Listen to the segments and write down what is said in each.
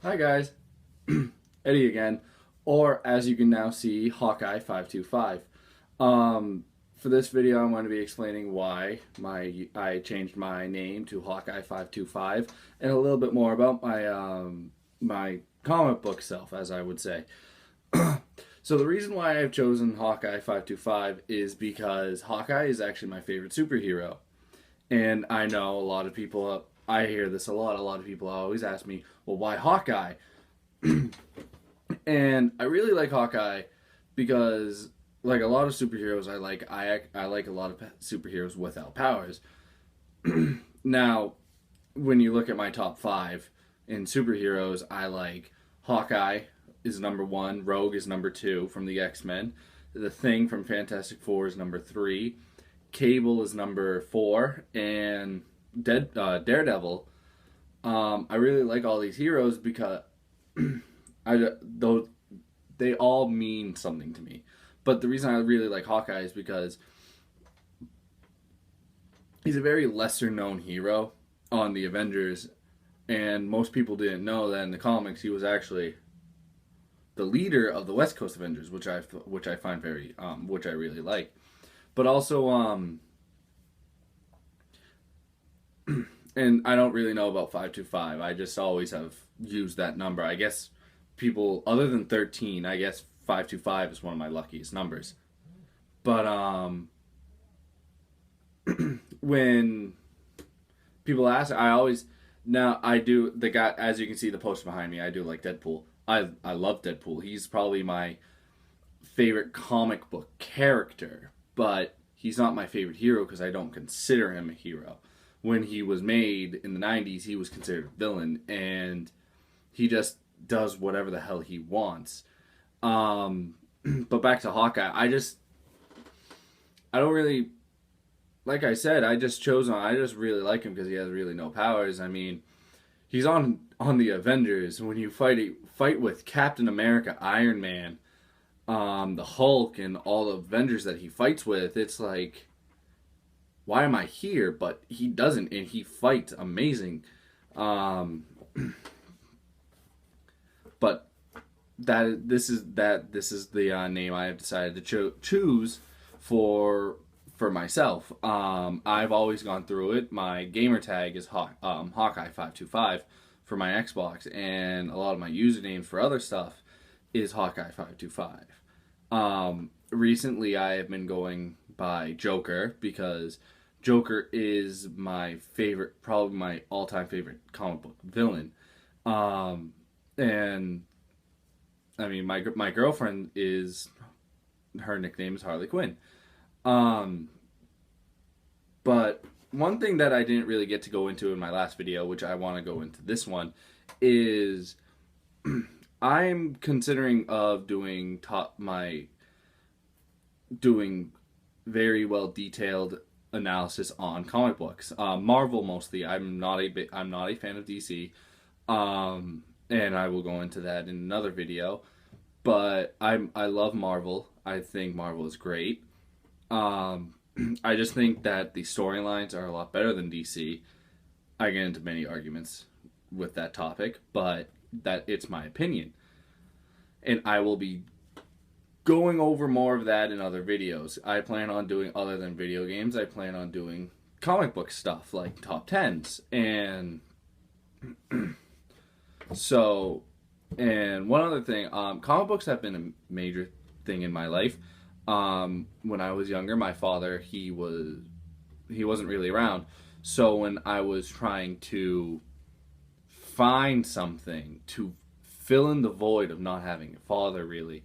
Hi guys, Eddie again, or as you can now see, Hawkeye 525. For this video, I'm going to be explaining why I changed my name to Hawkeye 525, and a little bit more about my comic book self, as I would say. So the reason why I've chosen Hawkeye 525 is because Hawkeye is actually my favorite superhero, and I know a lot of people. I hear this a lot. A lot of people always ask me, "Well, why Hawkeye?" And I really like Hawkeye because, like a lot of superheroes, I like a lot of superheroes without powers. Now, when you look at my top five in superheroes, I like Hawkeye is number one, Rogue is number two from the X Men, The Thing from Fantastic Four is number three, Cable is number four, and Daredevil. I really like all these heroes because though they all mean something to me. But the reason I really like Hawkeye is because he's a very lesser known hero on the Avengers, and most people didn't know that in the comics he was actually the leader of the West Coast Avengers, which I find very which I really like. But also and I don't really know about 525. I just always have used that number. I guess people other than 13, I guess 525 is one of my luckiest numbers. But when people ask, I always now I do the guy as you can see the poster behind me. I do like Deadpool. I love Deadpool. He's probably my favorite comic book character, but he's not my favorite hero because I don't consider him a hero. When he was made in the 90s, he was considered a villain, and he just does whatever the hell he wants. But back to Hawkeye, I don't really like I said, I just chose on. I just really like him because he has really no powers. I mean, he's on the Avengers. When you fight with Captain America, Iron Man, the Hulk, and all the Avengers that he fights with, it's like, why am I here? But he doesn't, and he fights amazing. Um, but this is the name I have decided to choose for myself. I've always gone through it. My gamer tag is Hawkeye 525 for my Xbox, and a lot of my usernames for other stuff is Hawkeye 525. Recently, I have been going by Joker because Joker is my favorite, probably my all time favorite comic book villain. And I mean, my girlfriend is her nickname is Harley Quinn. Um, but one thing that I didn't really get to go into in my last video, which I want to go into this one, is I'm considering of doing very well detailed analysis on comic books. Marvel mostly. I'm not a fan of DC, and I will go into that in another video. But I love Marvel. I think Marvel is great. Um, I just think that the storylines are a lot better than DC. I get into many arguments with that topic, but that it's my opinion, and I will be going over more of that in other videos. I plan on doing other than video games. I plan on doing comic book stuff like top tens and so. And one other thing, comic books have been a major thing in my life. When I was younger, my father he wasn't really around, so when I was trying to find something to fill in the void of not having a father, really,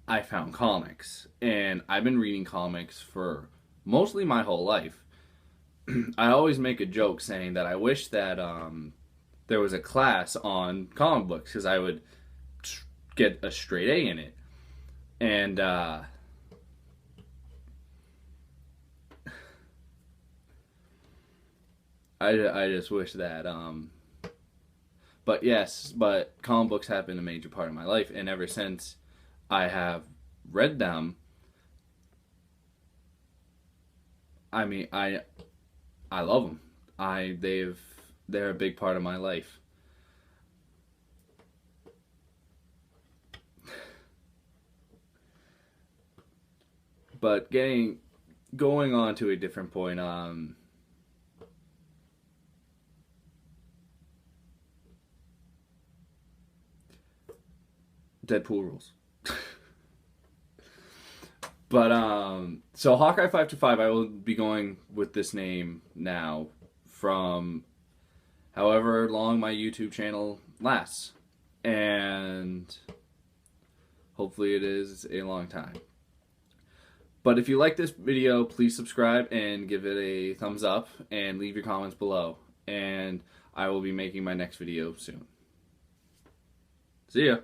I found comics, and I've been reading comics for mostly my whole life. I always make a joke saying that I wish that there was a class on comic books because I would get a straight A in it. And I just wish that. But yes, but comic books have been a major part of my life, and ever since I have read them, I mean, I love them. They're a big part of my life. But going on to a different point, Deadpool rules. But so Hawkeye 525, I will be going with this name now from however long my YouTube channel lasts, and hopefully it is a long time. But if you like this video, please subscribe and give it a thumbs up and leave your comments below. And I will be making my next video soon. See ya.